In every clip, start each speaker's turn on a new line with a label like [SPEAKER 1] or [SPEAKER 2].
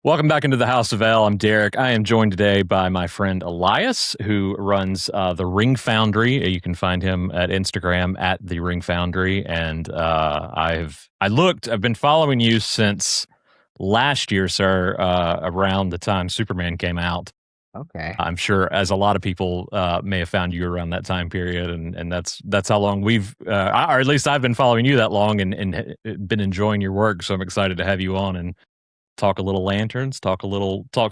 [SPEAKER 1] Welcome back into the House of L. I'm Derek. I am joined today by my friend Elias, who runs the Ring Foundry. You can find him at Instagram at the Ring Foundry. And I've been following you since last year, sir, around the time Superman came out.
[SPEAKER 2] Okay.
[SPEAKER 1] I'm sure, as a lot of people may have found you around that time period, and that's how long we've, or at least I've been following you that long and been enjoying your work. So I'm excited to have you on and talk a little lanterns, talk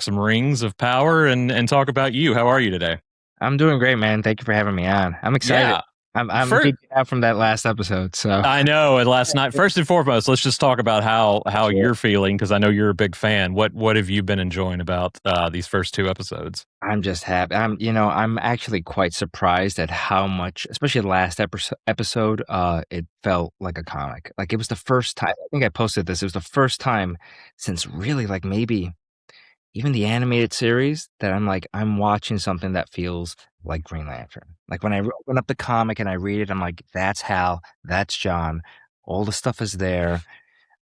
[SPEAKER 1] some rings of power, and talk about you. How are you today?
[SPEAKER 2] I'm doing great, man. Thank you for having me on. I'm excited.
[SPEAKER 1] Yeah,
[SPEAKER 2] I'm
[SPEAKER 1] for
[SPEAKER 2] geeking out from that last episode. So
[SPEAKER 1] I know. And last night, first and foremost, let's just talk about how
[SPEAKER 2] sure.
[SPEAKER 1] you're feeling because I know you're a big fan. What have you been enjoying about these first two episodes?
[SPEAKER 2] I'm just happy. I'm actually quite surprised at how much, especially the last episode, it felt like a comic. Like it was the first time, I think I posted this. It was the first time since really like maybe even the animated series that I'm watching something that feels like Green Lantern. Like when I open up the comic and I read it, I'm like, that's Hal, that's John. All the stuff is there.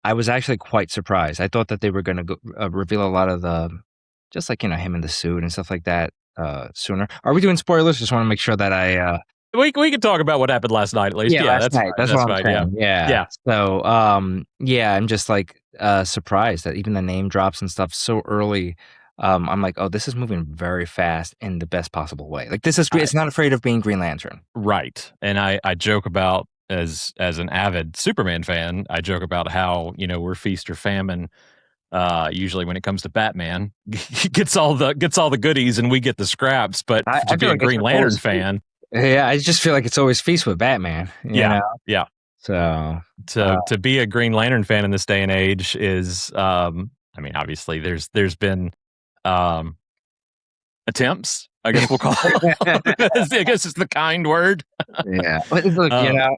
[SPEAKER 2] I was actually quite surprised. I thought that they were going to reveal a lot of the, just like, him in the suit and stuff like that sooner. Are we doing spoilers? Just want to make sure that
[SPEAKER 1] We can talk about what happened last night at least.
[SPEAKER 2] yeah,
[SPEAKER 1] Yeah,
[SPEAKER 2] last
[SPEAKER 1] that's
[SPEAKER 2] night.
[SPEAKER 1] fine.
[SPEAKER 2] That's
[SPEAKER 1] That's
[SPEAKER 2] what I'm
[SPEAKER 1] fine. Yeah,
[SPEAKER 2] saying. Yeah.
[SPEAKER 1] yeah.
[SPEAKER 2] So, yeah, I'm just like surprised that even the name drops and stuff so early. I'm like, oh, this is moving very fast in the best possible way. Like this is great. It's not afraid of being Green Lantern.
[SPEAKER 1] Right. And I joke about as an avid Superman fan, I joke about how, we're feast or famine usually when it comes to Batman. gets all the goodies and we get the scraps, but
[SPEAKER 2] I
[SPEAKER 1] to be
[SPEAKER 2] feel
[SPEAKER 1] a
[SPEAKER 2] like it's
[SPEAKER 1] Green Lantern
[SPEAKER 2] always
[SPEAKER 1] fan,
[SPEAKER 2] yeah. I just feel like it's always feast with Batman.
[SPEAKER 1] yeah. Yeah.
[SPEAKER 2] So
[SPEAKER 1] To be a Green Lantern fan in this day and age is I mean obviously there's been um attempts, I guess we'll call it. I guess it's the kind word.
[SPEAKER 2] yeah, but look,
[SPEAKER 1] Um,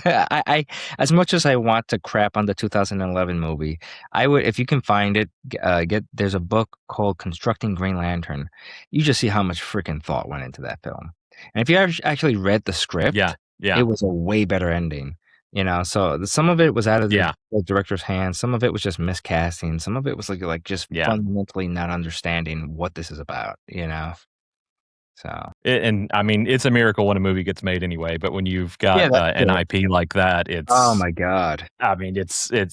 [SPEAKER 2] I as much as I want to crap on the 2011 movie, I would if you can find it, get there's a book called Constructing Green Lantern. You just see how much freaking thought went into that film, and if you actually read the
[SPEAKER 1] yeah.
[SPEAKER 2] script,
[SPEAKER 1] Yeah.
[SPEAKER 2] it was a way better ending. So some of it was out of
[SPEAKER 1] Yeah.
[SPEAKER 2] the director's hands, some of it was just miscasting, some of it was like just
[SPEAKER 1] Yeah.
[SPEAKER 2] fundamentally not understanding what this is about. So
[SPEAKER 1] And I mean, it's a miracle when a movie gets made anyway. But when you've got
[SPEAKER 2] yeah, that's
[SPEAKER 1] an
[SPEAKER 2] true.
[SPEAKER 1] IP like that,
[SPEAKER 2] Oh
[SPEAKER 1] it's
[SPEAKER 2] my God.
[SPEAKER 1] I mean,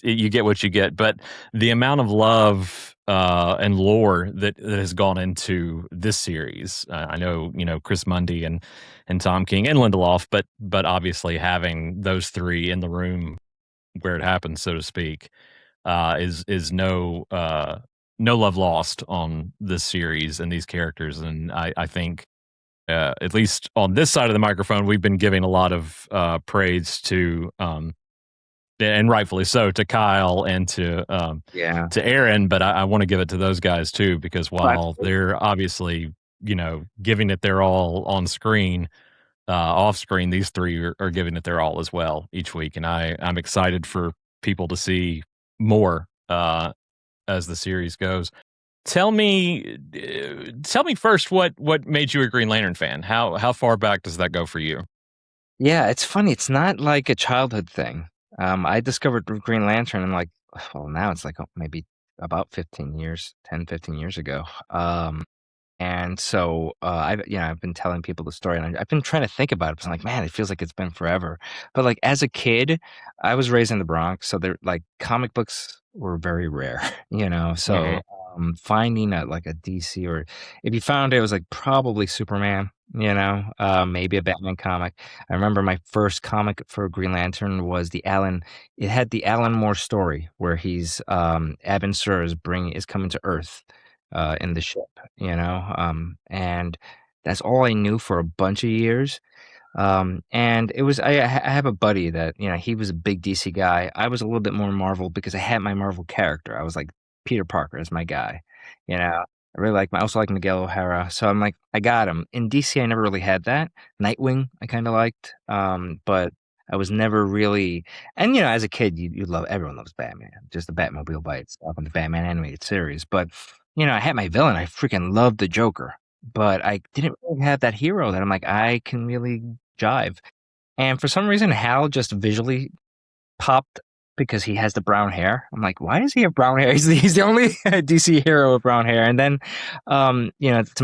[SPEAKER 1] you get what you get. But the amount of love and lore that has gone into this series, I know Chris Mundy and Tom King and Lindelof, but obviously having those three in the room where it happens, so to speak, is no love lost on this series and these characters. And I think at least on this side of the microphone, we've been giving a lot of praise to, and rightfully so, to Kyle and
[SPEAKER 2] Yeah.
[SPEAKER 1] to Aaron. But I want to give it to those guys too, because
[SPEAKER 2] Oh,
[SPEAKER 1] while
[SPEAKER 2] absolutely.
[SPEAKER 1] they're obviously giving it their all on screen, off screen, these three are giving it their all as well each week, and I'm excited for people to see more as the series goes. Tell me first what made you a Green Lantern fan? How far back does that go for you?
[SPEAKER 2] Yeah, it's funny. It's not like a childhood thing. I discovered Green Lantern and well, now it's like maybe about 15 years, 10, 15 years ago. And so I've been telling people the story and I've been trying to think about it. I'm like, man, it feels like it's been forever. But like as a kid, I was raised in the Bronx, so they're like comic books were very rare,
[SPEAKER 1] Mhm.
[SPEAKER 2] So finding like a DC or if you found it was like probably Superman, maybe a Batman comic. I remember my first comic for Green Lantern was it had the Alan Moore story where he's Abin Sur is coming to Earth in the ship, and that's all I knew for a bunch of years. And it was I have a buddy that he was a big DC guy. I was a little bit more Marvel because I had my Marvel character. I was like Peter Parker is my guy, you know. I really I also like Miguel O'Hara, so I'm like I got him. In DC, I never really had that. Nightwing, I kind of liked, but I was never really. And as a kid, you love everyone loves Batman, just the Batmobile by itself and the Batman animated series. But I had my villain. I freaking loved the Joker, but I didn't really have that hero that I'm like I can really jive. And for some reason, Hal just visually popped because he has the brown hair. I'm like, why does he have brown hair? He's the only DC hero with brown hair. And then, to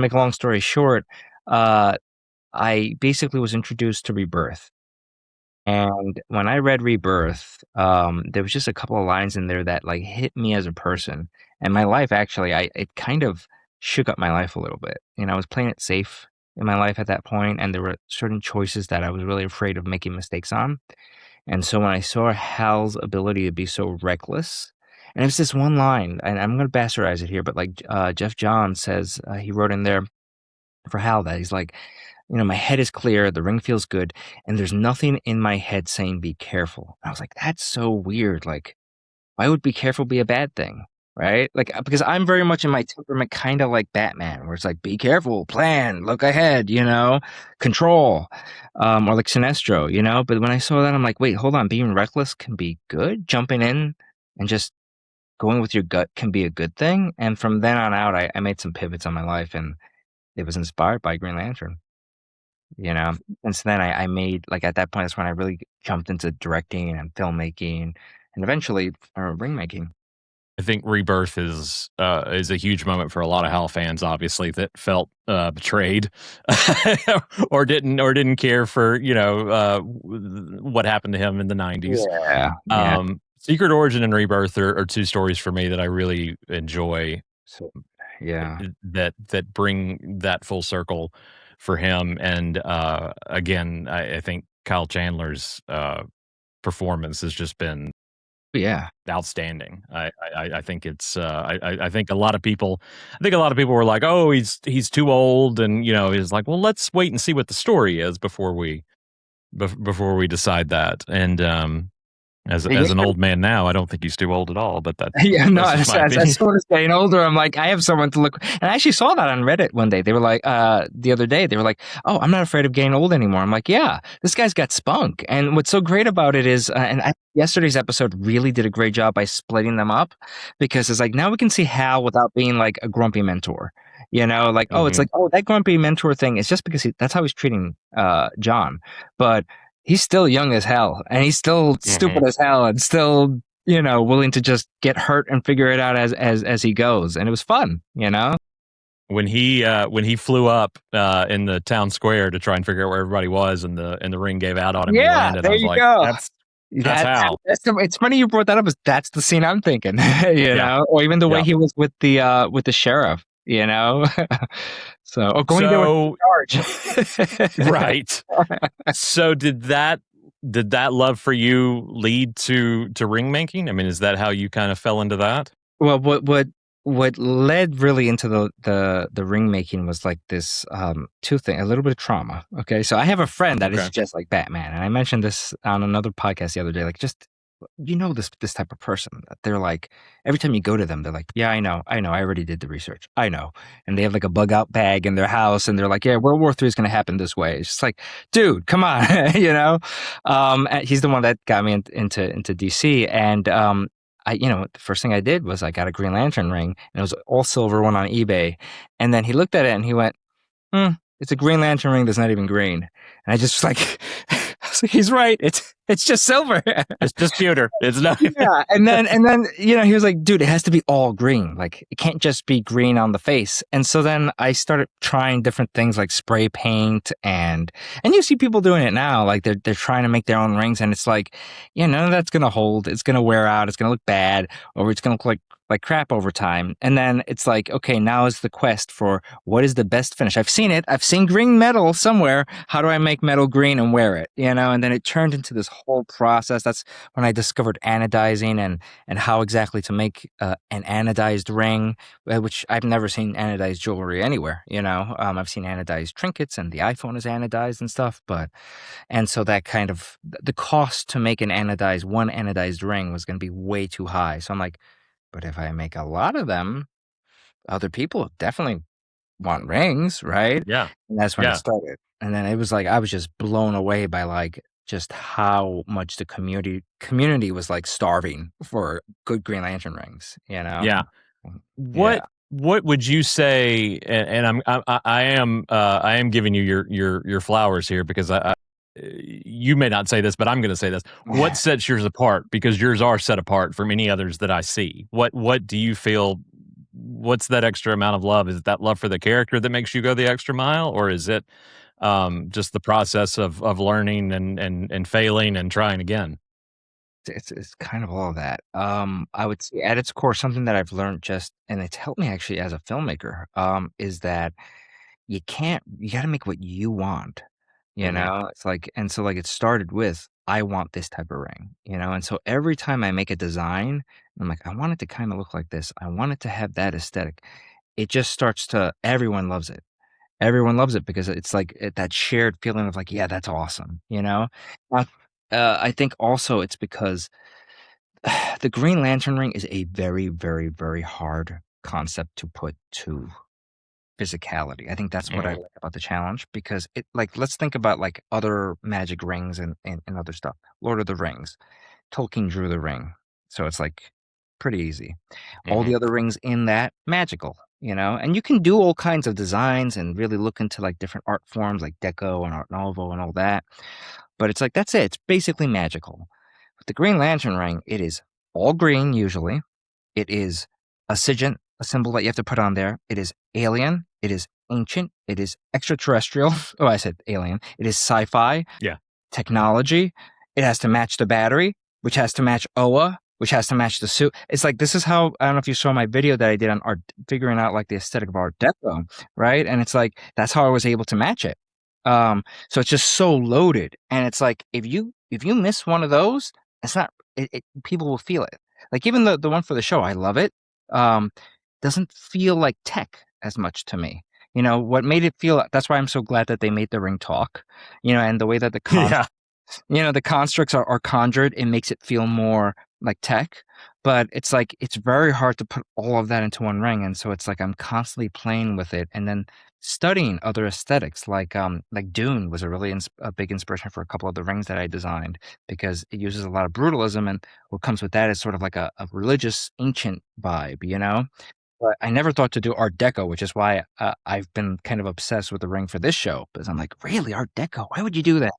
[SPEAKER 2] make a long story short, uh, I basically was introduced to Rebirth. And when I read Rebirth, there was just a couple of lines in there that like hit me as a person. And my life actually, it kind of shook up my life a little bit. I was playing it safe in my life at that point, and there were certain choices that I was really afraid of making mistakes on. And so when I saw Hal's ability to be so reckless, and it was this one line, and I'm going to bastardize it here, but like Jeff Johns says, he wrote in there for Hal that he's like, my head is clear, the ring feels good, and there's nothing in my head saying be careful. And I was like, that's so weird. Like, why would be careful be a bad thing? Right? Like, because I'm very much in my temperament, kind of like Batman, where it's like, be careful, plan, look ahead, control, or like Sinestro, But when I saw that, I'm like, wait, hold on, being reckless can be good. Jumping in and just going with your gut can be a good thing. And from then on out, I made some pivots on my life, and it was inspired by Green Lantern, And so then I made, like, at that point, that's when I really jumped into directing and filmmaking and eventually ring making.
[SPEAKER 1] I think Rebirth is a huge moment for a lot of Hal fans, obviously, that felt betrayed or didn't care for what happened to him in the 90s.
[SPEAKER 2] Yeah.
[SPEAKER 1] Secret Origin and Rebirth are two stories for me that I really enjoy.
[SPEAKER 2] So, yeah.
[SPEAKER 1] That bring that full circle for him. And again, I think Kyle Chandler's performance has just been
[SPEAKER 2] Yeah.
[SPEAKER 1] outstanding. I think it's I think a lot of people were like, oh, he's too old, and he's like, well, let's wait and see what the story is before we decide that. And as an old man now, I don't think he's too old at all. But that's
[SPEAKER 2] yeah, no,
[SPEAKER 1] that's just my
[SPEAKER 2] as
[SPEAKER 1] opinion.
[SPEAKER 2] someone is getting older, I'm like, I have someone to look. And I actually saw that on Reddit one day. They were like, the other day, they were like, oh, I'm not afraid of getting old anymore. I'm like, yeah, this guy's got spunk. And what's so great about it is, yesterday's episode really did a great job by splitting them up, because it's like, now we can see Hal without being like a grumpy mentor. Like, oh, it's like, oh, that grumpy mentor thing is just because that's how he's treating John. But he's still young as hell, and he's still stupid as hell, and still, willing to just get hurt and figure it out as he goes. And it was fun,
[SPEAKER 1] When he flew up in the town square to try and figure out where everybody was, and the ring gave out on him, and he landed.
[SPEAKER 2] There
[SPEAKER 1] I was
[SPEAKER 2] you
[SPEAKER 1] like,
[SPEAKER 2] go.
[SPEAKER 1] that's Hal.
[SPEAKER 2] It's funny you brought that up. That's the scene I'm thinking, or even the way he was with the sheriff, So, going there with the charge.
[SPEAKER 1] Right. So did that love for you lead to ring making? I mean, is that how you kind of fell into that?
[SPEAKER 2] Well, what led really into the ring making was like this two thing, a little bit of trauma. Okay, so I have a friend that is just like Batman, and I mentioned this on another podcast the other day. Like, just this type of person that they're like, every time you go to them, they're like, yeah, I know, I already did the research, I know, and they have like a bug out bag in their house, and they're like, yeah, World War III is going to happen this way. It's just like, dude, come on, he's the one that got me into DC, and the first thing I did was I got a Green Lantern ring, and it was all silver one on eBay, and then he looked at it and he went, it's a Green Lantern ring that's not even green. And I just like, I was like, he's right. It's just silver.
[SPEAKER 1] It's just pewter. It's not.
[SPEAKER 2] Yeah. And then, he was like, dude, it has to be all green. Like, it can't just be green on the face. And so then I started trying different things like spray paint, and you see people doing it now. Like, they're trying to make their own rings, and it's like, none of that's going to hold. It's going to wear out. It's going to look bad, or it's going to look like crap over time. And then it's like, okay, now is the quest for what is the best finish. I've seen it. I've seen green metal somewhere. How do I make metal green and wear it? And then it turned into this whole process. That's when I discovered anodizing and how exactly to make an anodized ring, which I've never seen anodized jewelry anywhere. I've seen anodized trinkets, and the iPhone is anodized and stuff. And so that kind of, the cost to make one anodized ring was going to be way too high. So I'm like, but if I make a lot of them, other people definitely want rings, right?
[SPEAKER 1] Yeah.
[SPEAKER 2] And that's when it started. And then it was like, I was just blown away by like just how much the community was like starving for good Green Lantern rings,
[SPEAKER 1] Yeah. What would you say? And I am giving you your flowers here, because you may not say this, but I'm going to say this. What sets yours apart? Because yours are set apart from any others that I see. What do you feel? What's that extra amount of love? Is it that love for the character that makes you go the extra mile, or is it just the process of learning and failing and trying again?
[SPEAKER 2] It's kind of all of that. I would say at its core, something that I've learned just, and it's helped me actually as a filmmaker, is that you gotta make what you want, you
[SPEAKER 1] Hmm.
[SPEAKER 2] know? It's like, and so like it started with, I want this type of ring, you know? And so every time I make a design, I'm like, I want it to kind of look like this. I want it to have that aesthetic. It just starts to, everyone loves it. Everyone loves it because it's like that shared feeling of like, yeah, that's awesome, you know? Uh, I think also it's because the Green Lantern ring is a very, very, very hard concept to put to physicality. I think that's what I
[SPEAKER 1] Hmm.
[SPEAKER 2] like about the challenge because it like let's think about like other magic rings and other stuff. Lord of the Rings. Tolkien drew the ring. So it's like pretty easy. All
[SPEAKER 1] Hmm.
[SPEAKER 2] the other rings in that magical, you know? And you can do all kinds of designs and really look into like different art forms like deco and art novo and all that. But it's like that's it. It's basically magical. With the Green Lantern ring, it is all green usually. It is a sigil, a symbol that you have to put on there. It is alien. It is ancient. It is extraterrestrial. Oh, I said alien. It is sci-fi,
[SPEAKER 1] Yeah.
[SPEAKER 2] technology. It has to match the battery, which has to match Oa, which has to match the suit. It's like this is how I don't know if you saw my video that I did on art, figuring out like the aesthetic of Art Deco, right? And it's like that's how I was able to match it. So it's just so loaded, and it's like if you miss one of those, it's not. People will feel it. Like even the one for the show, I love it. Um, doesn't feel like tech as much to me. You know what made it feel? That's why I'm so glad that they made the ring talk. You know, and the way that
[SPEAKER 1] Yeah.
[SPEAKER 2] the constructs are conjured, it makes it feel more like tech. But it's like it's very hard to put all of that into one ring, and so it's like I'm constantly playing with it, and then studying other aesthetics. Like Dune was a big inspiration for a couple of the rings that I designed because it uses a lot of brutalism, and what comes with that is sort of like a religious ancient vibe, you know. But I never thought to do Art Deco, which is why I've been kind of obsessed with the ring for this show. Because I'm like, really, Art Deco? Why would you do that?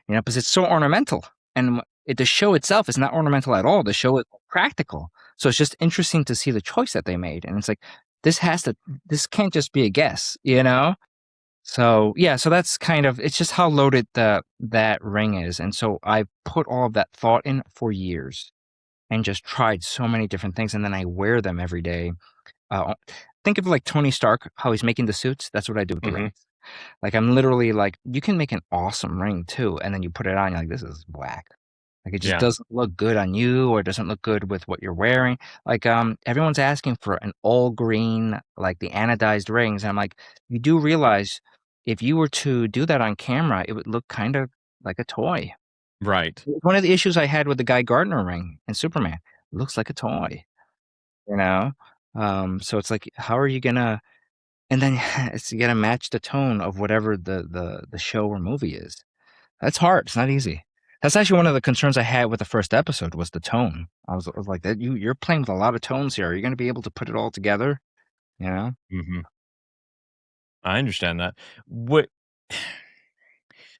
[SPEAKER 2] You know, because it's so ornamental, and the show itself is not ornamental at all. The show is practical, so it's just interesting to see the choice that they made. And it's like this can't just be a guess, you know. So yeah, so that's kind of it's just how loaded that ring is, and so I put all of that thought in for years and just tried so many different things, and then I wear them every day. Think of like Tony Stark, how he's making the suits. That's what I do with the
[SPEAKER 1] Hmm.
[SPEAKER 2] rings. Like I'm literally like, you can make an awesome ring too, and then you put it on, you're like, this is whack. Like it just
[SPEAKER 1] Yeah.
[SPEAKER 2] doesn't look good on you, or it doesn't look good with what you're wearing. Like everyone's asking for an all green, like the anodized rings. And I'm like, you do realize if you were to do that on camera, it would look kind of like a toy.
[SPEAKER 1] Right.
[SPEAKER 2] One of the issues I had with the Guy Gardner ring in Superman, it looks like a toy, you know? So it's like, how are you gonna and then it's you gotta match the tone of whatever the show or movie is. That's hard, it's not easy. That's actually one of the concerns I had with the first episode was the tone. I was like, "That you're playing with a lot of tones here. Are you gonna be able to put it all together?" You know?
[SPEAKER 1] Hmm. I understand that. What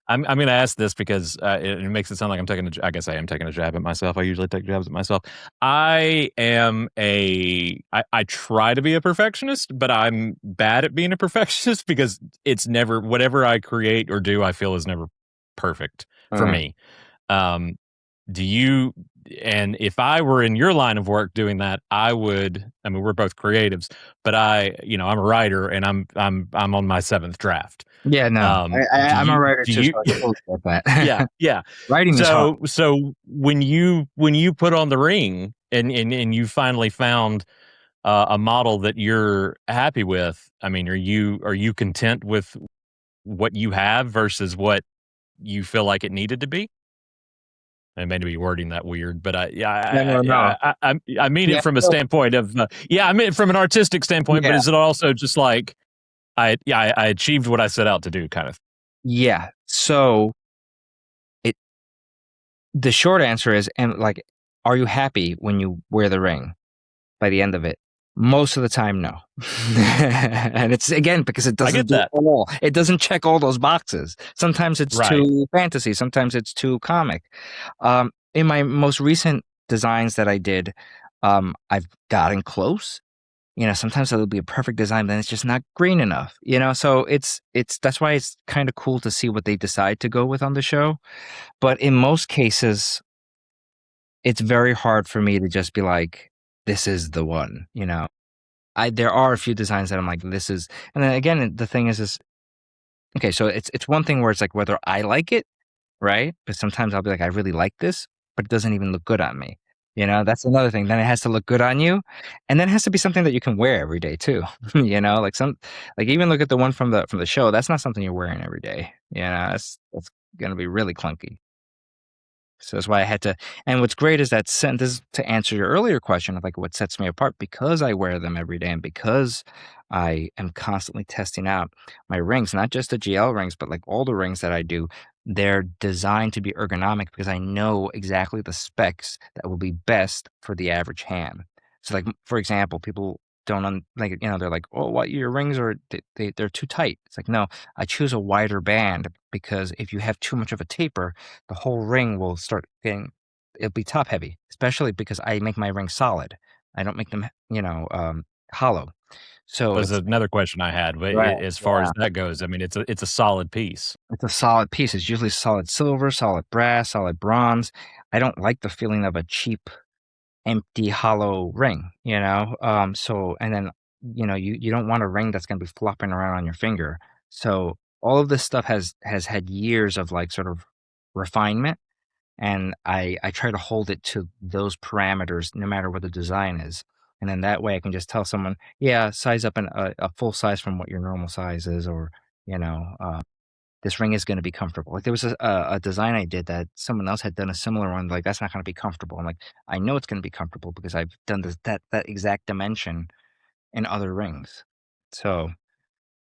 [SPEAKER 1] I'm going to ask this because it makes it sound like I'm taking I guess I am taking a jab at myself. I usually take jabs at myself. I try to be a perfectionist, but I'm bad at being a perfectionist because it's never, whatever I create or do, I feel is never perfect for
[SPEAKER 2] Mm.
[SPEAKER 1] me. Um, do you, and if I were in your line of work doing that, I mean, we're both creatives, but I'm a writer and I'm on my seventh draft.
[SPEAKER 2] Yeah, no.
[SPEAKER 1] Um, do
[SPEAKER 2] I'm a
[SPEAKER 1] you
[SPEAKER 2] writer
[SPEAKER 1] do
[SPEAKER 2] too, so
[SPEAKER 1] you
[SPEAKER 2] I totally get
[SPEAKER 1] yeah,
[SPEAKER 2] that.
[SPEAKER 1] yeah.
[SPEAKER 2] Writing is hard.
[SPEAKER 1] So when you put on the ring and you finally found a model that you're happy with, I mean, are you content with what you have versus what you feel like it needed to be? I may be wording that weird, but
[SPEAKER 2] No, no, no.
[SPEAKER 1] I mean it
[SPEAKER 2] Yeah,
[SPEAKER 1] from a
[SPEAKER 2] so
[SPEAKER 1] standpoint of I mean it from an artistic standpoint, but
[SPEAKER 2] yeah,
[SPEAKER 1] is it also just like I achieved what I set out to do, kind of?
[SPEAKER 2] yeah. So, it the short answer is, and like, are you happy when you wear the ring by the end of it? Most of the time, no. And it's again because it
[SPEAKER 1] I
[SPEAKER 2] doesn't
[SPEAKER 1] get
[SPEAKER 2] do
[SPEAKER 1] that.
[SPEAKER 2] all. It doesn't check all those boxes. Sometimes it's
[SPEAKER 1] Right.
[SPEAKER 2] too fantasy. Sometimes it's too comic. In my most recent designs that I did, I've gotten close. Sometimes it'll be a perfect design, then it's just not green enough. So it's that's why it's kind of cool to see what they decide to go with on the show. But in most cases, it's very hard for me to just be like, this is the one. There are a few designs that I'm like, this is, and then again, the thing is okay, so it's one thing where it's like whether I like it, right? But sometimes I'll be like, I really like this, but it doesn't even look good on me. That's another thing. Then it has to look good on you, and then it has to be something that you can wear every day too. Like even look at the one from the show. That's not something you're wearing every day. That's gonna be really clunky. So that's why I had to. And what's great is that this is to answer your earlier question of like what sets me apart because I wear them every day and because I am constantly testing out my rings, not just the GL rings, but like all the rings that I do. They're designed to be ergonomic because I know exactly the specs that will be best for the average hand. So, like for example, people don't they're like, oh, what your rings are they're too tight. It's like no, I choose a wider band because if you have too much of a taper the whole ring will start getting it'll be top heavy, especially because I make my rings solid. I don't make them, hollow. So
[SPEAKER 1] Was
[SPEAKER 2] it's
[SPEAKER 1] another question I had. But
[SPEAKER 2] right.
[SPEAKER 1] as far
[SPEAKER 2] Yeah.
[SPEAKER 1] as that goes, I mean, it's a solid piece.
[SPEAKER 2] It's a solid piece. It's usually solid silver, solid brass, solid bronze. I don't like the feeling of a cheap, empty, hollow ring, so and then, you don't want a ring that's gonna be flopping around on your finger. So all of this stuff has had years of like sort of refinement. And I try to hold it to those parameters no matter what the design is. And then that way I can just tell someone, yeah, size up a full size from what your normal size is, or, you know, uh, this ring is going to be comfortable. Like there was a design I did that someone else had done a similar one. Like that's not going to be comfortable. I'm like, I know it's going to be comfortable because I've done that exact dimension in other rings. So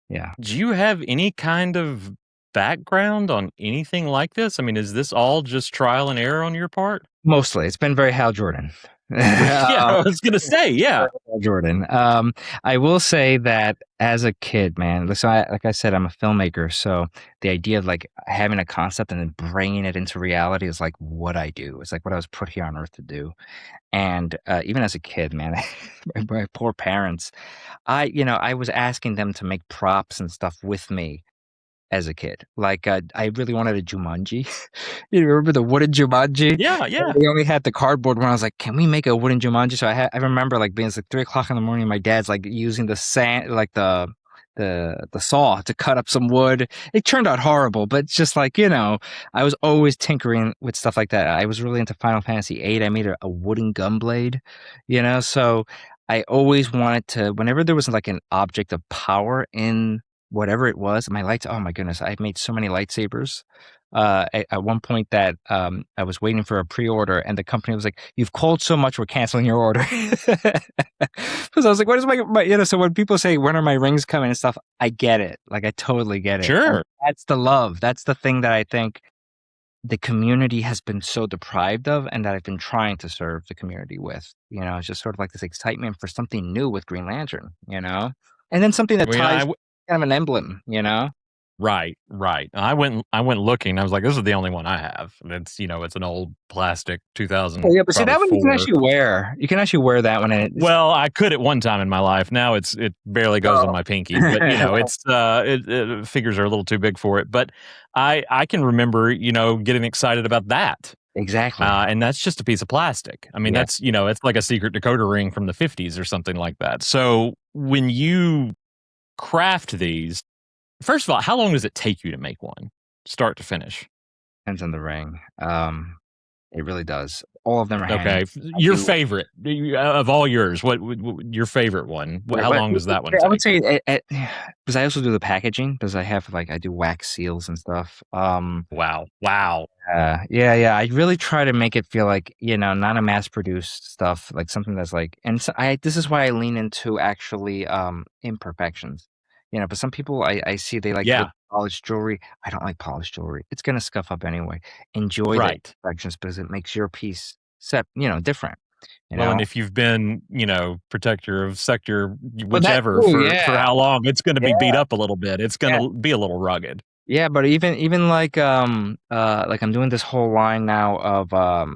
[SPEAKER 2] yeah.
[SPEAKER 1] Do you have any kind of background on anything like this? I mean, is this all just trial and error on your part?
[SPEAKER 2] Mostly, it's been very Hal Jordan.
[SPEAKER 1] Yeah, I was gonna say, yeah.
[SPEAKER 2] Hal Jordan. I will say that as a kid, man, so like I said, I'm a filmmaker, so the idea of like having a concept and then bringing it into reality is like what I do. It's like what I was put here on earth to do. And even as a kid, man, my poor parents, I was asking them to make props and stuff with me as a kid. Like, I really wanted a Jumanji. You remember the wooden Jumanji?
[SPEAKER 1] Yeah,
[SPEAKER 2] And
[SPEAKER 1] yeah.
[SPEAKER 2] they only had the cardboard one. I was like, "Can we make a wooden Jumanji?" So I remember, like, being it's like 3 o'clock in the morning, my dad's, like, using the sand like, the saw to cut up some wood. It turned out horrible, but it's just like, I was always tinkering with stuff like that. I was really into Final Fantasy VIII. I made a wooden gunblade, so I always wanted to whenever there was, like, an object of power in whatever it was, my lights oh my goodness, I've made so many lightsabers. At one point that I was waiting for a pre-order, and the company was like, "You've called so much, we're canceling your order." Because I was like, "What is my?" So when people say, "When are my rings coming?" and stuff, I get it. Like I totally get it. And
[SPEAKER 1] Sure.
[SPEAKER 2] that's the love. That's the thing that I think the community has been so deprived of, and that I've been trying to serve the community with. It's just sort of like this excitement for something new with Green Lantern. And then something
[SPEAKER 1] I
[SPEAKER 2] that
[SPEAKER 1] mean,
[SPEAKER 2] ties kind of an emblem.
[SPEAKER 1] right, right. I went looking. I was like, this is the only one I have. And it's an old plastic
[SPEAKER 2] Oh,
[SPEAKER 1] 2000,
[SPEAKER 2] yeah, but see,
[SPEAKER 1] probably
[SPEAKER 2] that one you can
[SPEAKER 1] four.
[SPEAKER 2] actually wear. You can actually wear that one, and it's
[SPEAKER 1] Well, I could at one time in my life. Now it barely goes on
[SPEAKER 2] oh.
[SPEAKER 1] my pinky, but figures are a little too big for it. But I can remember getting excited about that.
[SPEAKER 2] Exactly.
[SPEAKER 1] And that's just a piece of plastic. I mean,
[SPEAKER 2] Yeah.
[SPEAKER 1] it's like a secret decoder ring from the 50s or something like that. So when you craft these, first of all, how long does it take you to make one, start to finish?
[SPEAKER 2] Depends on the ring. It really does. All of them are hand.
[SPEAKER 1] Okay,
[SPEAKER 2] I
[SPEAKER 1] your
[SPEAKER 2] do
[SPEAKER 1] favorite of all yours. Your favorite one? How
[SPEAKER 2] what
[SPEAKER 1] long does that one
[SPEAKER 2] I would
[SPEAKER 1] take?
[SPEAKER 2] say because I also do the packaging because I have, like I do wax seals and stuff.
[SPEAKER 1] Wow, wow.
[SPEAKER 2] Yeah. I really try to make it feel like, not a mass-produced stuff, like something that's like and so this is why I lean into actually, imperfections. But some people I see they like
[SPEAKER 1] Yeah,
[SPEAKER 2] really polished jewelry. I don't like polished jewelry. It's gonna scuff up anyway. Enjoy the
[SPEAKER 1] right.
[SPEAKER 2] imperfections because it makes your piece different. you
[SPEAKER 1] Well, and
[SPEAKER 2] know?
[SPEAKER 1] if you've been, protector of sector
[SPEAKER 2] Well, that
[SPEAKER 1] whichever
[SPEAKER 2] too,
[SPEAKER 1] for
[SPEAKER 2] yeah.
[SPEAKER 1] how long, it's gonna be beat
[SPEAKER 2] Yeah,
[SPEAKER 1] up a little bit. It's
[SPEAKER 2] yeah.
[SPEAKER 1] gonna be a little rugged.
[SPEAKER 2] Yeah, but even like I'm doing this whole line now of I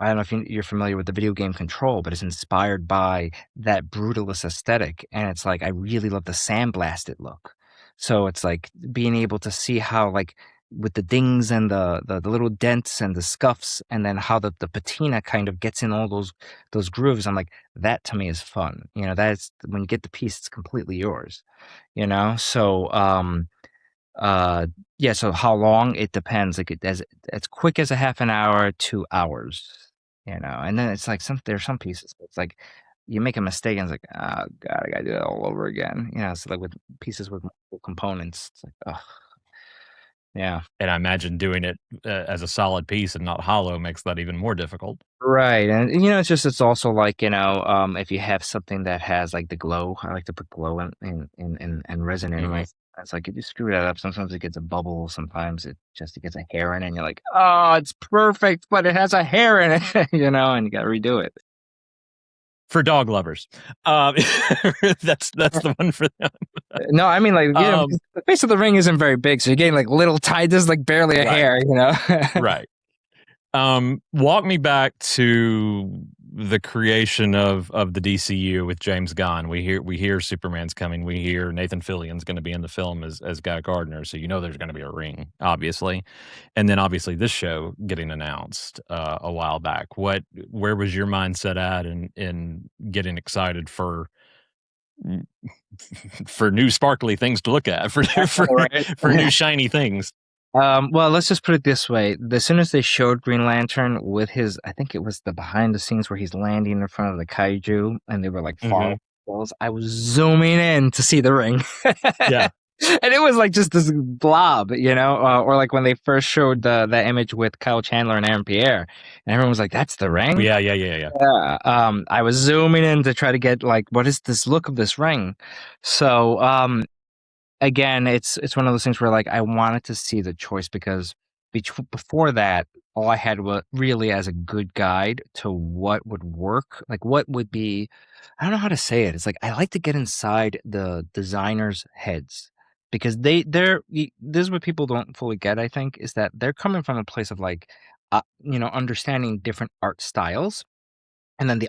[SPEAKER 2] don't know if you're familiar with the video game Control, but it's inspired by that brutalist aesthetic, and it's like I really love the sandblasted look. So it's like being able to see how like with the dings and the little dents and the scuffs, and then how the patina kind of gets in all those grooves. I'm like, that to me is fun. That's when you get the piece, it's completely yours. So uh, yeah, so how long? It depends. Like as quick as a half an hour, 2 hours, and then it's like there's some pieces, it's like you make a mistake and it's like, "Oh god, I gotta do that all over again." So like with pieces with multiple components, it's like, oh yeah.
[SPEAKER 1] And I imagine doing it, as a solid piece and not hollow makes that even more difficult.
[SPEAKER 2] Right, and, it's also like, if you have something that has, like, the glow. I like to put glow in resin in my
[SPEAKER 1] Mhm.
[SPEAKER 2] it's like, if you screw that up, sometimes it gets a bubble, sometimes it gets a hair in it, and you're like, "Oh, it's perfect, but it has a hair in it," and you gotta redo it.
[SPEAKER 1] For dog lovers. That's the one for them.
[SPEAKER 2] No, I mean, like,
[SPEAKER 1] Um,
[SPEAKER 2] because the face of the ring isn't very big, so you're getting, like, little tiny there's, like, barely a
[SPEAKER 1] right,
[SPEAKER 2] hair.
[SPEAKER 1] right. Walk me back to the creation of the DCU with James Gunn. We hear Superman's coming. We hear Nathan Fillion's going to be in the film as Guy Gardner. So there's going to be a ring, obviously, and then obviously this show getting announced a while back. Where was your mindset at in getting excited for new sparkly things to look at
[SPEAKER 2] Right.
[SPEAKER 1] for new shiny things?
[SPEAKER 2] Well, let's just put it this way. As soon as they showed Green Lantern with I think it was the behind the scenes where he's landing in front of the kaiju and they were like far
[SPEAKER 1] Hmm.
[SPEAKER 2] walls, I was zooming in to see the ring.
[SPEAKER 1] Yeah.
[SPEAKER 2] And it was like just this blob, or like when they first showed that image with Kyle Chandler and Aaron Pierre, and everyone was like, "That's the ring."
[SPEAKER 1] Yeah. Yeah. Yeah. Yeah.
[SPEAKER 2] Yeah. I was zooming in to try to get like, what is this look of this ring? So, again, it's one of those things where like I wanted to see the choice because before that, all I had was really as a good guide to what would work, like what would be. I don't know how to say it. It's like I like to get inside the designers' heads because this is what people don't fully get. I think is that they're coming from a place of like, understanding different art styles and then the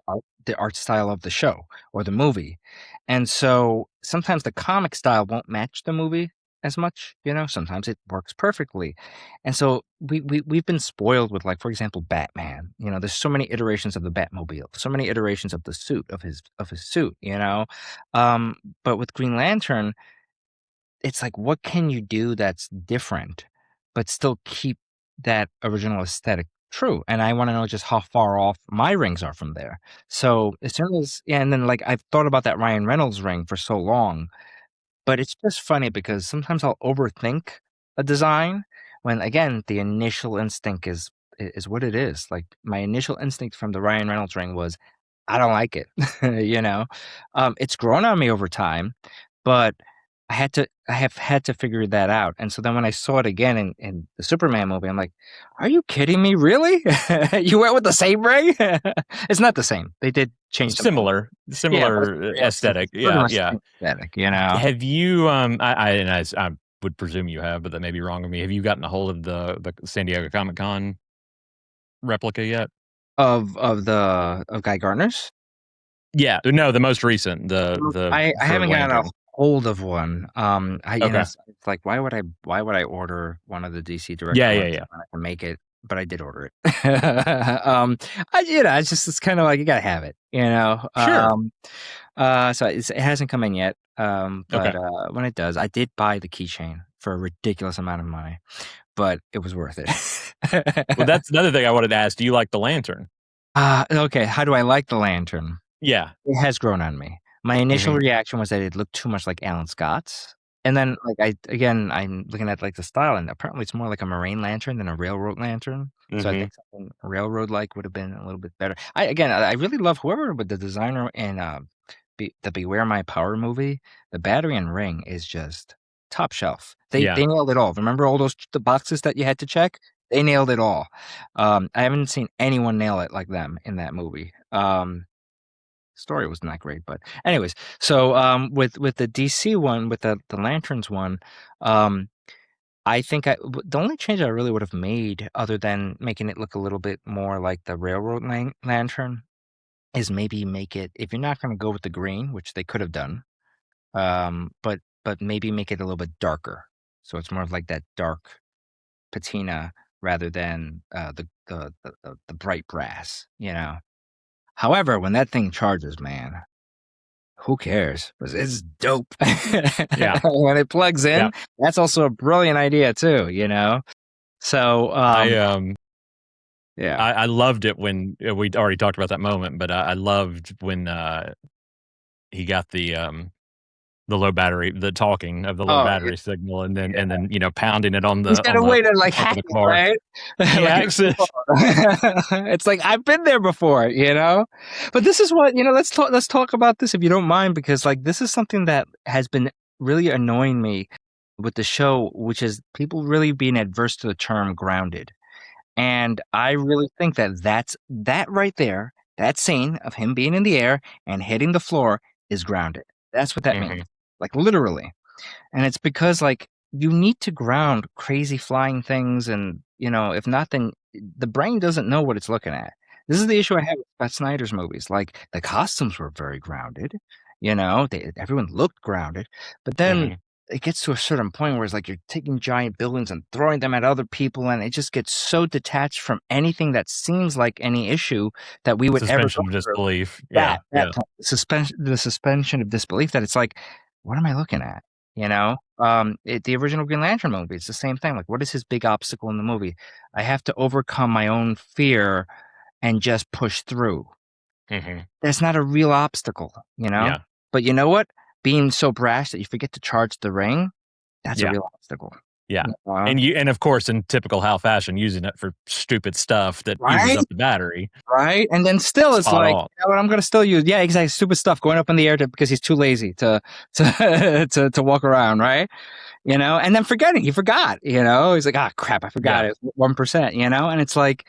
[SPEAKER 2] art style of the show or the movie. And so sometimes the comic style won't match the movie as much, sometimes it works perfectly. And so we've been spoiled with like, for example, Batman. There's so many iterations of the Batmobile, so many iterations of the suit of his suit, Um, but with Green Lantern, it's like, what can you do that's different, but still keep that original aesthetic true? And I wanna know just how far off my rings are from there. So, as soon as yeah, and then, like, I've thought about that Ryan Reynolds ring for so long, but it's just funny because sometimes I'll overthink a design when, again, the initial instinct is what it is. Like, my initial instinct from the Ryan Reynolds ring was, "I don't like it." You know? It's grown on me over time, but I have had to figure that out, and so then when I saw it again in the Superman movie, I'm like, "Are you kidding me? Really? You went with the same ring?" It's not the same. They did change some things.
[SPEAKER 1] Similar
[SPEAKER 2] Yeah, but it's
[SPEAKER 1] similar
[SPEAKER 2] yeah,
[SPEAKER 1] aesthetic.
[SPEAKER 2] it's pretty
[SPEAKER 1] Yeah,
[SPEAKER 2] much
[SPEAKER 1] yeah.
[SPEAKER 2] the same aesthetic.
[SPEAKER 1] Have you, I would presume you have, but that may be wrong of me. Have you gotten a hold of the San Diego Comic Con replica yet?
[SPEAKER 2] Of Guy Gardner's?
[SPEAKER 1] Yeah, no, the most recent, the
[SPEAKER 2] I
[SPEAKER 1] for
[SPEAKER 2] haven't gotten a
[SPEAKER 1] Lantern.
[SPEAKER 2] hold of one.
[SPEAKER 1] Okay.
[SPEAKER 2] It's like, why would I order one of the DC Direct
[SPEAKER 1] Yeah, yeah,
[SPEAKER 2] ones
[SPEAKER 1] yeah.
[SPEAKER 2] when I can make it? But I did order it. It's kind of like you gotta have it.
[SPEAKER 1] Sure.
[SPEAKER 2] So it hasn't come in yet.
[SPEAKER 1] Okay.
[SPEAKER 2] But when it does, I did buy the keychain for a ridiculous amount of money, but it was worth
[SPEAKER 1] Well,
[SPEAKER 2] it.
[SPEAKER 1] that's another thing I wanted to ask. Do you like the Lantern?
[SPEAKER 2] Okay. How do I like the lantern?
[SPEAKER 1] Yeah.
[SPEAKER 2] It has grown on me. My initial
[SPEAKER 1] Mhm.
[SPEAKER 2] reaction was that it looked too much like Alan Scott's, and then, like, I'm looking at, like, the style, and apparently it's more like a marine lantern than a railroad lantern, so I
[SPEAKER 1] Mhm.
[SPEAKER 2] think something railroad-like would have been a little bit better. I really love whoever but the designer in, the Beware My Power movie. The battery and ring is just top shelf. They
[SPEAKER 1] Yeah.
[SPEAKER 2] nailed it all. Remember all those the boxes that you had to check? They nailed it all. I haven't seen anyone nail it like them in that movie. Story was not great, but anyways. So with the DC one, with the Lanterns one, um, I think the only change I really would have made, other than making it look a little bit more like the Railroad Lantern, is maybe make it, if you're not going to go with the green, which they could have done, but maybe make it a little bit darker, so it's more of like that dark patina rather than the bright brass, you know. However, when that thing charges, man, who cares? It's dope.
[SPEAKER 1] Yeah.
[SPEAKER 2] When it plugs
[SPEAKER 1] Yeah.
[SPEAKER 2] in, that's also a brilliant idea too, you know. So
[SPEAKER 1] I
[SPEAKER 2] yeah.
[SPEAKER 1] I loved it when we'd already talked about that moment, but I loved when he got the low battery, the talking of the low
[SPEAKER 2] Oh
[SPEAKER 1] battery signal, and
[SPEAKER 2] yeah.
[SPEAKER 1] then pounding it on
[SPEAKER 2] He's
[SPEAKER 1] the
[SPEAKER 2] got a way to like
[SPEAKER 1] trunk of
[SPEAKER 2] hack
[SPEAKER 1] the
[SPEAKER 2] it,
[SPEAKER 1] car.
[SPEAKER 2] right?
[SPEAKER 1] He
[SPEAKER 2] Like
[SPEAKER 1] hacks it.
[SPEAKER 2] it's like I've been there before, you know. But this is what, you know. Let's talk about this if you don't mind, because like this is something that has been really annoying me with the show, which is people really being adverse to the term grounded. And I really think that that right there, that scene of him being in the air and hitting the floor is grounded. That's what that means,
[SPEAKER 1] Mhm.
[SPEAKER 2] like literally. And it's because like you need to ground crazy flying things, and you know, if not, then the brain doesn't know what it's looking at. This is the issue I have with Scott Snyder's movies. Like the costumes were very grounded, you know, everyone looked grounded, but then
[SPEAKER 1] Mhm.
[SPEAKER 2] it gets to a certain point where it's like you're taking giant buildings and throwing them at other people, and it just gets so detached from anything that seems like any issue that we would ever go
[SPEAKER 1] Suspension of
[SPEAKER 2] through.
[SPEAKER 1] disbelief.
[SPEAKER 2] That
[SPEAKER 1] Yeah,
[SPEAKER 2] that
[SPEAKER 1] yeah.
[SPEAKER 2] part, the suspension of disbelief, that it's like, what am I looking at? You know? The original Green Lantern movie, it's the same thing. Like, what is his big obstacle in the movie? I have to overcome my own fear and just push through.
[SPEAKER 1] Mhm.
[SPEAKER 2] That's not a real obstacle, you know?
[SPEAKER 1] Yeah,
[SPEAKER 2] But you know what? Being so brash that you forget to charge the ring, that's a
[SPEAKER 1] yeah,
[SPEAKER 2] real obstacle.
[SPEAKER 1] yeah.
[SPEAKER 2] You know?
[SPEAKER 1] And of course, in typical Hal fashion, using it for stupid stuff that uses
[SPEAKER 2] Right?
[SPEAKER 1] up the battery.
[SPEAKER 2] Right? And then still it's
[SPEAKER 1] Spot
[SPEAKER 2] like,
[SPEAKER 1] on.
[SPEAKER 2] you know what, I'm gonna still use, yeah, exactly, stupid stuff going up in the air because he's too lazy to walk around, right? You know, and then he forgot, you know, he's like, ah, crap, I forgot
[SPEAKER 1] Yeah.
[SPEAKER 2] it, 1%, you know, and it's like,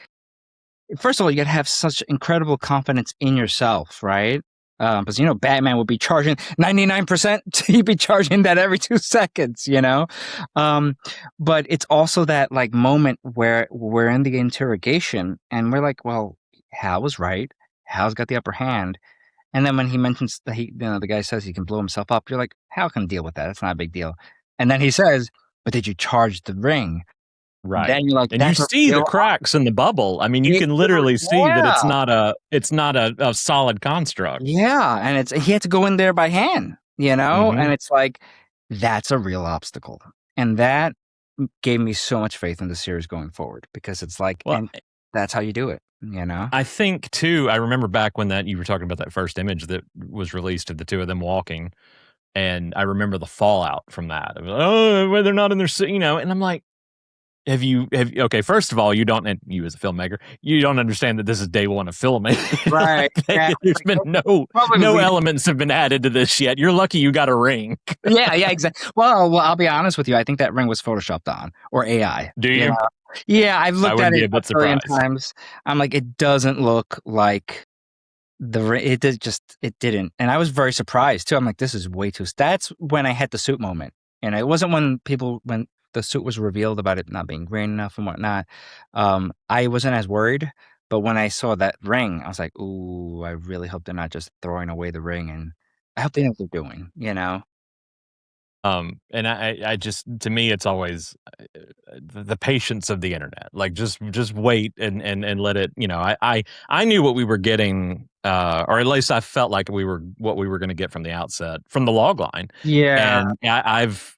[SPEAKER 2] first of all, you gotta have such incredible confidence in yourself, right? Because you know, Batman would be charging 99%. He'd be charging that every 2 seconds, you know. Um, but it's also that like moment where we're in the interrogation and we're like, well, Hal was right. Hal's got the upper hand. And then when he mentions that the guy says he can blow himself up, you're like, Hal can deal with that. It's not a big deal. And then he says, but did you charge the ring?
[SPEAKER 1] Right.
[SPEAKER 2] Then you're like,
[SPEAKER 1] And you
[SPEAKER 2] that's a
[SPEAKER 1] see the
[SPEAKER 2] real
[SPEAKER 1] cracks in the bubble. I mean, you
[SPEAKER 2] it
[SPEAKER 1] can
[SPEAKER 2] literally,
[SPEAKER 1] literally see that
[SPEAKER 2] yeah.
[SPEAKER 1] it's not a solid construct.
[SPEAKER 2] Yeah, and he had to go in there by hand, you know? And
[SPEAKER 1] Mhm.
[SPEAKER 2] it's like, that's a real obstacle. And that gave me so much faith in the series going forward, because it's like,
[SPEAKER 1] Well,
[SPEAKER 2] and that's how you do it, you know?
[SPEAKER 1] I think too, I remember back when that you were talking about that first image that was released of the two of them walking, and I remember the fallout from that. Oh, well, they're not in their you know, and I'm like, okay, first of all, you don't, and you as a filmmaker, you don't understand that this is day one of filming.
[SPEAKER 2] Right.
[SPEAKER 1] Like,
[SPEAKER 2] Yeah.
[SPEAKER 1] there's been no
[SPEAKER 2] Probably.
[SPEAKER 1] elements have been added to this yet. You're lucky you got a ring.
[SPEAKER 2] Yeah, yeah, exactly. Well, I'll be honest with you. I think that ring was photoshopped on, or AI.
[SPEAKER 1] Do
[SPEAKER 2] You
[SPEAKER 1] you?
[SPEAKER 2] know? Yeah, I've
[SPEAKER 1] I
[SPEAKER 2] looked at
[SPEAKER 1] wouldn't
[SPEAKER 2] it
[SPEAKER 1] be a
[SPEAKER 2] a
[SPEAKER 1] bit
[SPEAKER 2] billion
[SPEAKER 1] surprised.
[SPEAKER 2] times. I'm like, it doesn't look like it did, just it didn't. And I was very surprised too. I'm like, this is way too. That's when I had the suit moment, and it wasn't when the suit was revealed about it not being green enough and whatnot. I wasn't as worried, but when I saw that ring, I was like, ooh, I really hope they're not just throwing away the ring, and I hope they know what they're doing. You know?
[SPEAKER 1] And I just, to me, it's always the patience of the internet. Like, just wait and let it. You know, I knew what we were getting, or at least I felt like what we were going to get from the outset, from the log line,
[SPEAKER 2] Yeah,
[SPEAKER 1] and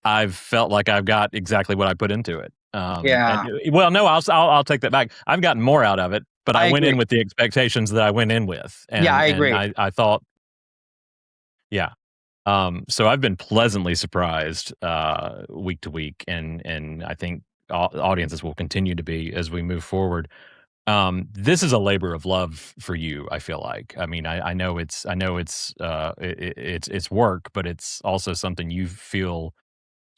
[SPEAKER 1] I've felt like I've got exactly what I put into it.
[SPEAKER 2] yeah,
[SPEAKER 1] Well, no, I'll take that back. I've gotten more out of it, but I
[SPEAKER 2] I
[SPEAKER 1] went
[SPEAKER 2] agree.
[SPEAKER 1] in with the expectations that I went in with,
[SPEAKER 2] Yeah, I
[SPEAKER 1] and
[SPEAKER 2] agree.
[SPEAKER 1] I thought, yeah. So I've been pleasantly surprised week to week, and I think audiences will continue to be as we move forward. This is a labor of love for you. I feel like. I mean, I know it's it's work, but it's also something you feel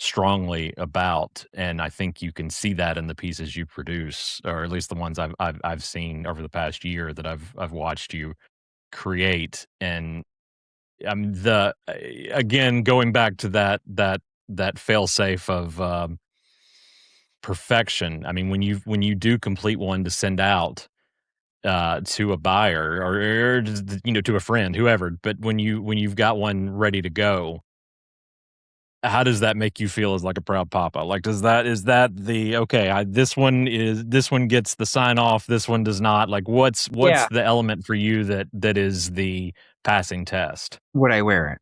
[SPEAKER 1] strongly about, and I think you can see that in the pieces you produce, or at least the ones I've seen over the past year that I've watched you create. And the again, going back to that fail safe of perfection. I mean, when you do complete one to send out to a buyer, or just, to a friend, whoever, but when you've got one ready to go, how does that make you feel as like a proud papa? Like, is that the okay? This one gets the sign off. This one does not. Like, what's
[SPEAKER 2] Yeah.
[SPEAKER 1] the element for you that is the passing test
[SPEAKER 2] Would I wear it?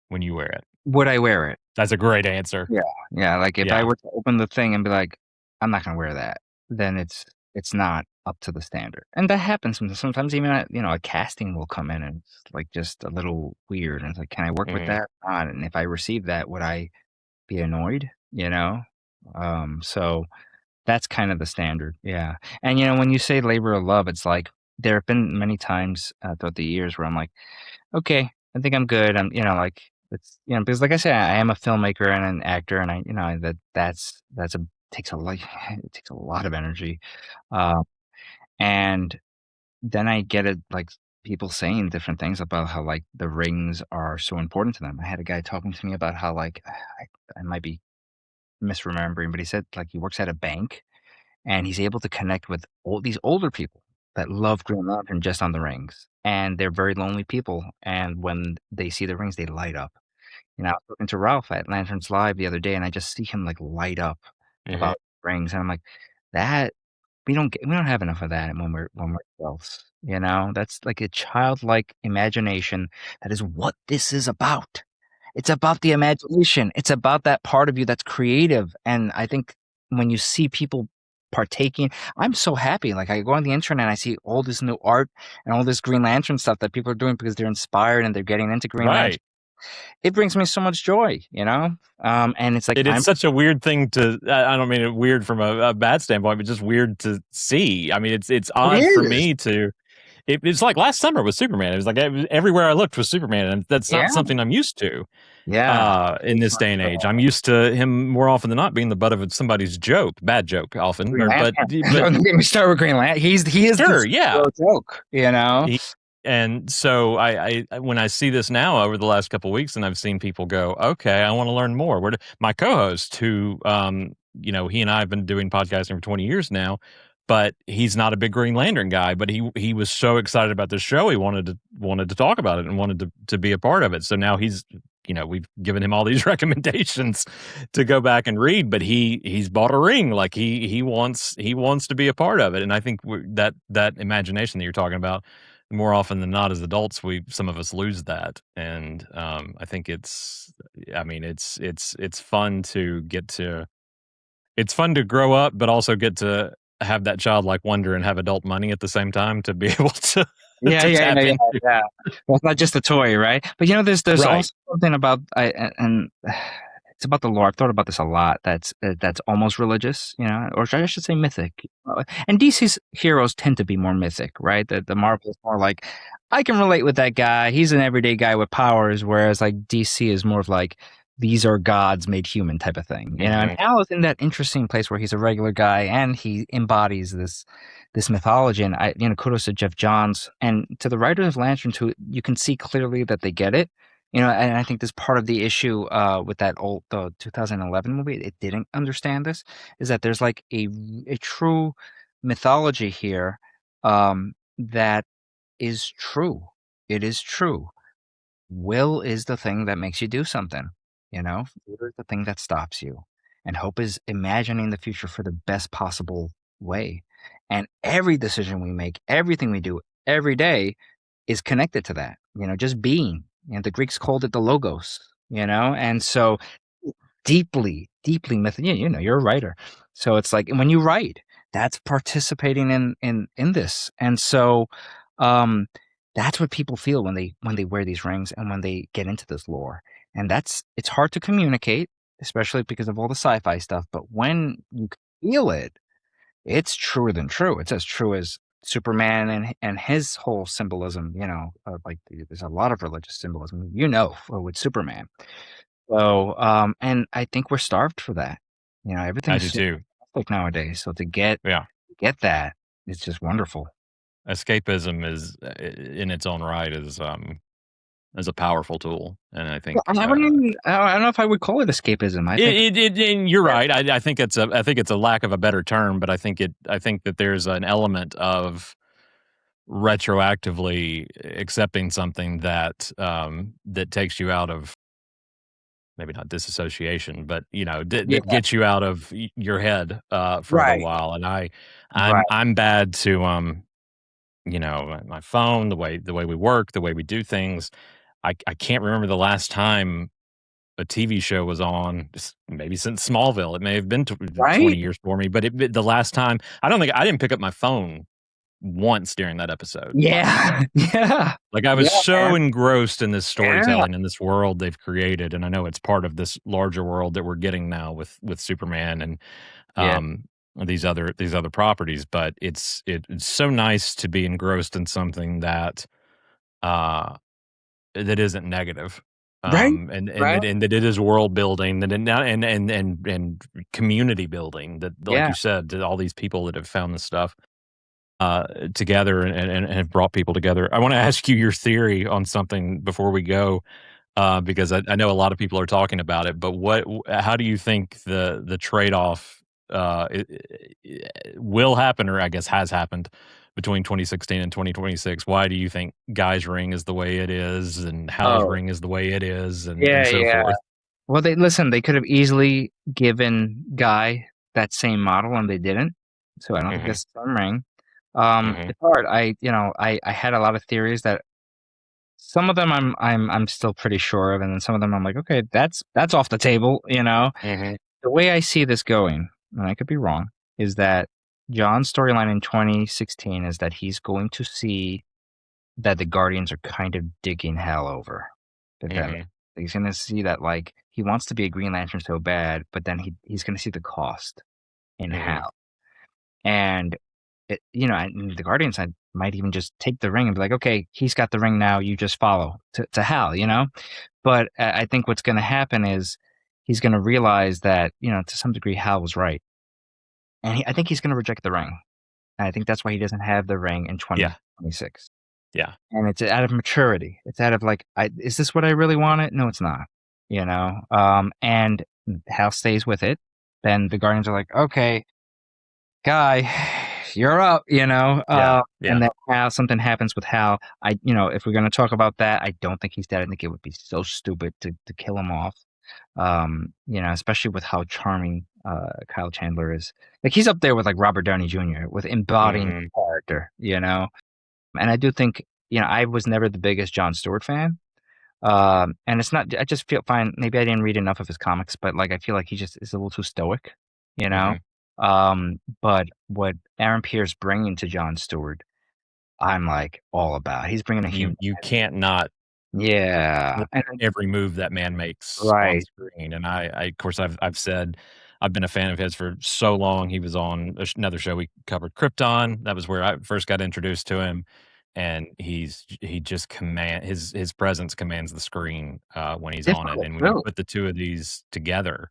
[SPEAKER 1] when you wear it?
[SPEAKER 2] Would I wear it?
[SPEAKER 1] That's a great answer.
[SPEAKER 2] Yeah. Yeah, like, if I
[SPEAKER 1] Yeah.
[SPEAKER 2] were to open the thing and be like, "I'm not gonna wear that," then it's not up to the standard, and that happens sometimes even at, a casting will come in and it's, like, just a little weird, and it's like, "Can I work with
[SPEAKER 1] Hmm.
[SPEAKER 2] that?" And if I receive that, would I be annoyed, you know? So that's kind of the standard, yeah, and, when you say labor of love, it's like, there have been many times, throughout the years where I'm like, "Okay, I think I'm good." Like, it's because like I said, I am a filmmaker and an actor, and that's a takes a lot it takes a lot of energy, uh, and then I get it, like, people saying different things about how, like, the rings are so important to them. I had a guy talking to me about how, like, I might be misremembering, but he said, like, he works at a bank, and he's able to connect with all these older people that love Green Lantern just on the rings, and they're very lonely people, and when they see the rings, they light up. I was talking to Ralph at Lanterns Live the other day, and I just see him, like, light up
[SPEAKER 1] Hmm.
[SPEAKER 2] about rings, and I'm like, "That we don't have enough of that when we're adults," you know? That's like a childlike imagination. That is what this is about. It's about the imagination. It's about that part of you that's creative, and I think when you see people partaking, I'm so happy, like, I go on the internet and I see all this new art and all this Green Lantern stuff that people are doing because they're inspired and they're getting into Green Lantern.
[SPEAKER 1] Right.
[SPEAKER 2] It brings me so much joy, and it's like
[SPEAKER 1] It's
[SPEAKER 2] I'm
[SPEAKER 1] such a weird thing to. I don't mean it weird from a bad standpoint, but just weird to see. I mean, it's
[SPEAKER 2] it
[SPEAKER 1] odd for
[SPEAKER 2] is.
[SPEAKER 1] me to. It's like last summer with Superman. It was like everywhere I looked was Superman, and that's
[SPEAKER 2] Yeah,
[SPEAKER 1] not something I'm used to
[SPEAKER 2] yeah.
[SPEAKER 1] in this day and age. I'm used to him more often than not being the butt of somebody's joke, bad joke often,
[SPEAKER 2] Green
[SPEAKER 1] or
[SPEAKER 2] Lantern.
[SPEAKER 1] but
[SPEAKER 2] Don't get me started with Green Lantern. He is the
[SPEAKER 1] sure, yeah.
[SPEAKER 2] superhero joke.
[SPEAKER 1] He, and so when I see this now over the last couple of weeks, and I've seen people go, okay, I want to learn more. My co-host, who he and I have been doing podcasting for 20 years now, but he's not a big Green Lantern guy. But he was so excited about this show, he wanted to talk about it and wanted to be a part of it. So now we've given him all these recommendations to go back and read, but he's bought a ring. Like he wants to be a part of it. And I think that imagination that you're talking about, more often than not, as adults, some of us lose that. And I think it's fun to it's fun to grow up, but also get to have that childlike wonder and have adult money at the same time to be able to
[SPEAKER 2] Yeah,
[SPEAKER 1] to
[SPEAKER 2] yeah,
[SPEAKER 1] tap
[SPEAKER 2] yeah, yeah,
[SPEAKER 1] into.
[SPEAKER 2] yeah. Well, it's not just a toy, right? But there's
[SPEAKER 1] Right.
[SPEAKER 2] also something about and it's about the lore. I've thought about this a lot. That's almost religious, or I should say mythic. And DC's heroes tend to be more mythic, right? The Marvel is more like I can relate with that guy. He's an everyday guy with powers, whereas like DC is more of like these are gods made human type of thing, And
[SPEAKER 1] Hmm.
[SPEAKER 2] Al is in that interesting place where he's a regular guy and he embodies this mythology. And kudos to Jeff Johns and to the writers of Lanterns who you can see clearly that they get it. And I think this part of the issue with the 2011 movie, it didn't understand this, is that there's like a true mythology here that is true. It is true. Will is the thing that makes you do something, Fear is the thing that stops you. And hope is imagining the future for the best possible way. And every decision we make, everything we do every day is connected to that, just being. The Greeks called it the logos, and so deeply, deeply you're a writer. So it's like when you write, that's participating in this. And so um that's what people feel when they wear these rings and when they get into this lore. And it's hard to communicate, especially because of all the sci-fi stuff, but when you feel it, it's truer than true. It's as true as Superman and his whole symbolism, like there's a lot of religious symbolism, with Superman. So, and I think we're starved for that. You know,
[SPEAKER 1] I
[SPEAKER 2] everything's
[SPEAKER 1] do
[SPEAKER 2] so
[SPEAKER 1] too.
[SPEAKER 2] like nowadays. So to
[SPEAKER 1] Yeah.
[SPEAKER 2] get that, it's just wonderful.
[SPEAKER 1] Escapism is in its own right is a powerful tool, and I
[SPEAKER 2] Well,
[SPEAKER 1] think,
[SPEAKER 2] I wouldn't even, I don't know if I would call it escapism. I think
[SPEAKER 1] and you're right. I think it's a lack of a better term, but I think that there's an element of retroactively accepting something that that takes you out of maybe not disassociation, but
[SPEAKER 2] yeah,
[SPEAKER 1] that gets you out of your head for a little
[SPEAKER 2] right,
[SPEAKER 1] while. And
[SPEAKER 2] right,
[SPEAKER 1] I'm bad to my phone, the way we work, the way we do things. I can't remember the last time a TV show was on, maybe since Smallville. It may have been 20
[SPEAKER 2] right.
[SPEAKER 1] years for me, but the last time, I didn't pick up my phone once during that episode.
[SPEAKER 2] Yeah, yeah,
[SPEAKER 1] Like, I was
[SPEAKER 2] yeah,
[SPEAKER 1] so
[SPEAKER 2] man.
[SPEAKER 1] engrossed in this
[SPEAKER 2] Yeah,
[SPEAKER 1] storytelling and this world they've created, and I know it's part of this larger world that we're getting now with Superman and,
[SPEAKER 2] yeah,
[SPEAKER 1] um, these other properties, but it's so nice to be engrossed in something uh that isn't negative,
[SPEAKER 2] right, right.
[SPEAKER 1] and that it is world building, that it now and community building, that, like
[SPEAKER 2] Yeah.
[SPEAKER 1] you said, that all these people that have found this stuff, together and have brought people together. I wanna ask you your theory on something before we go, because I know a lot of people are talking about it, but how do you think the trade-off, will happen, or I guess has happened, between 2016 and 2026? Why do you think Guy's Ring is the way it is, and Hal's
[SPEAKER 2] Oh,
[SPEAKER 1] Ring is the way it is, and
[SPEAKER 2] yeah,
[SPEAKER 1] so
[SPEAKER 2] yeah.
[SPEAKER 1] forth?
[SPEAKER 2] Well, they could have easily given Guy that same model, and they didn't. So I don't think
[SPEAKER 1] Mhm,
[SPEAKER 2] that's the same ring.
[SPEAKER 1] mhm,
[SPEAKER 2] It's hard. I had a lot of theories that some of them I'm still pretty sure of, and then some of them I'm like, okay, that's off the table.
[SPEAKER 1] mhm,
[SPEAKER 2] The way I see this going, and I could be wrong, is that John's storyline in 2016 is that he's going to see that the Guardians are kind of digging Hal over. If that
[SPEAKER 1] mhm,
[SPEAKER 2] he's gonna see that, like, he wants to be a Green Lantern so bad, but then he's gonna see the cost in
[SPEAKER 1] mhm,
[SPEAKER 2] Hal. And and the Guardians might even just take the ring and be like, "Okay, he's got the ring now, you just follow to Hal," you know? But I think what's gonna happen is he's gonna realize that, to some degree, Hal was right. And I think he's gonna reject the ring. And I think that's why he doesn't have the ring in
[SPEAKER 1] yeah,
[SPEAKER 2] 2026.
[SPEAKER 1] yeah,
[SPEAKER 2] And it's out of maturity. It's out of like, is this what I really wanted? No, it's not. And Hal stays with it. Then the Guardians are like, okay, Guy, you're up.
[SPEAKER 1] yeah,
[SPEAKER 2] And
[SPEAKER 1] yeah,
[SPEAKER 2] then Hal, something happens with Hal. If we're gonna talk about that, I don't think he's dead. I think it would be so stupid to kill him off. Especially with how charming Kyle Chandler is. Like he's up there with like Robert Downey Jr. with embodying
[SPEAKER 1] mhm,
[SPEAKER 2] the character. And I do think, I was never the biggest John Stewart fan. And it's not, I just feel fine. Maybe I didn't read enough of his comics, but like, I feel like he just is a little too stoic, you know?
[SPEAKER 1] mhm.
[SPEAKER 2] But what Aaron Pierce bringing to John Stewart, I'm like all about. He's bringing a human.
[SPEAKER 1] You can't not
[SPEAKER 2] Yeah.
[SPEAKER 1] look at every move that man makes on
[SPEAKER 2] Right.
[SPEAKER 1] screen, and of course, I've said I've been a fan of his for so long. He was on another show we covered, Krypton. That was where I first got introduced to him, and he just his presence commands the screen, when he's on it,
[SPEAKER 2] Difficult
[SPEAKER 1] and when you
[SPEAKER 2] too.
[SPEAKER 1] put the 2 of these together,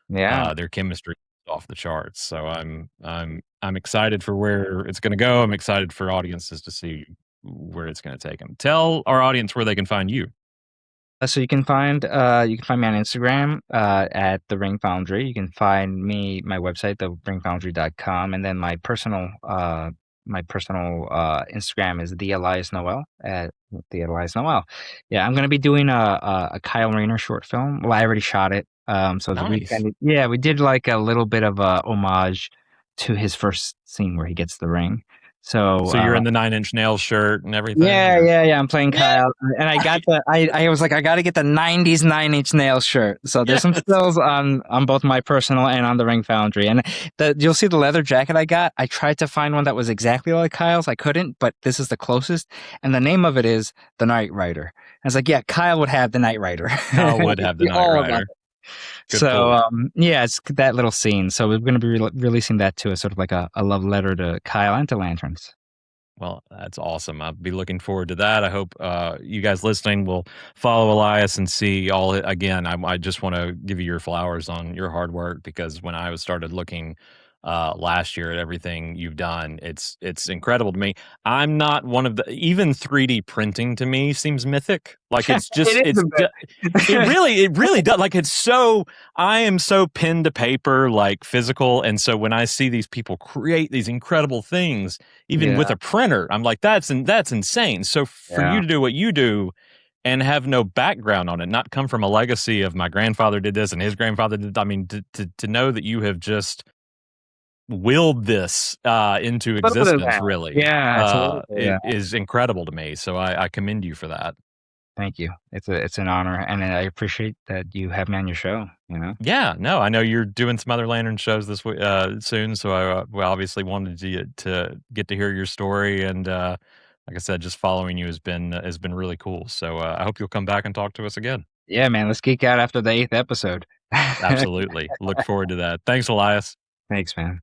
[SPEAKER 2] Yeah.
[SPEAKER 1] their chemistry is off the charts. So I'm excited for where it's gonna go. I'm excited for audiences to see where it's gonna take them. Tell our audience where they can find you.
[SPEAKER 2] So you can find me on Instagram at the Ring Foundry. You can find me my website, theringfoundry.com, and then my personal Instagram is the Elias Noel at the Elias Noel. Yeah, I'm gonna be doing a Kyle Rayner short film. Well, I already shot it.
[SPEAKER 1] Nice.
[SPEAKER 2] we did like a little bit of a homage to his first scene where he gets the ring. So
[SPEAKER 1] So you're in the Nine Inch Nails shirt and everything,
[SPEAKER 2] yeah,
[SPEAKER 1] or
[SPEAKER 2] yeah, yeah. I'm playing
[SPEAKER 1] yeah,
[SPEAKER 2] Kyle, and I was like, I got to get the '90s Nine Inch Nails shirt. So there's some
[SPEAKER 1] yes.
[SPEAKER 2] stills on both my personal and on the Ring Foundry, and you'll see the leather jacket I got. I tried to find one that was exactly like Kyle's. I couldn't, but this is the closest, and the name of it is the Knight Rider. I was like, yeah, Kyle would have the Knight Rider.
[SPEAKER 1] Kyle would have the
[SPEAKER 2] Be
[SPEAKER 1] Knight
[SPEAKER 2] all about
[SPEAKER 1] Rider.
[SPEAKER 2] it.
[SPEAKER 1] Good
[SPEAKER 2] So
[SPEAKER 1] pull.
[SPEAKER 2] yeah, it's that little scene. So we're going to be releasing that too, as sort of like a love letter to Kyle and to Lanterns.
[SPEAKER 1] Well, that's awesome. I'll be looking forward to that. I hope you guys listening will follow Elias and see all. Again, I just want to give you your flowers on your hard work because when I was started looking last year at everything you've done, it's incredible to me. I'm not one of the even 3D printing to me seems mythic. Like it's just
[SPEAKER 2] It is a bit.
[SPEAKER 1] it really does. Like it's so I am so pen to paper like physical, and so when I see these people create these incredible things even
[SPEAKER 2] Yeah,
[SPEAKER 1] with a printer. I'm like, that's insane. So for you
[SPEAKER 2] yeah.
[SPEAKER 1] to do what you do and have no background on it, not come from a legacy of my grandfather did this and his grandfather did. I mean, to know that you have just willed this into
[SPEAKER 2] A little bit of
[SPEAKER 1] existence,
[SPEAKER 2] that.
[SPEAKER 1] really,
[SPEAKER 2] Yeah, it's a little bit of
[SPEAKER 1] it
[SPEAKER 2] that.
[SPEAKER 1] is incredible to me. So I commend you for that.
[SPEAKER 2] Thank you. It's an honor, and I appreciate that you have me on your show, you know?
[SPEAKER 1] Yeah, no, I know you're doing some other Lantern shows this week soon, so I we obviously wanted to get to hear your story, and like I said, just following you has been really cool. So I hope you'll come back and talk to us again.
[SPEAKER 2] Yeah, man, let's geek out after the 8th episode.
[SPEAKER 1] Absolutely, look forward to that. Thanks, Elias.
[SPEAKER 2] Thanks, man.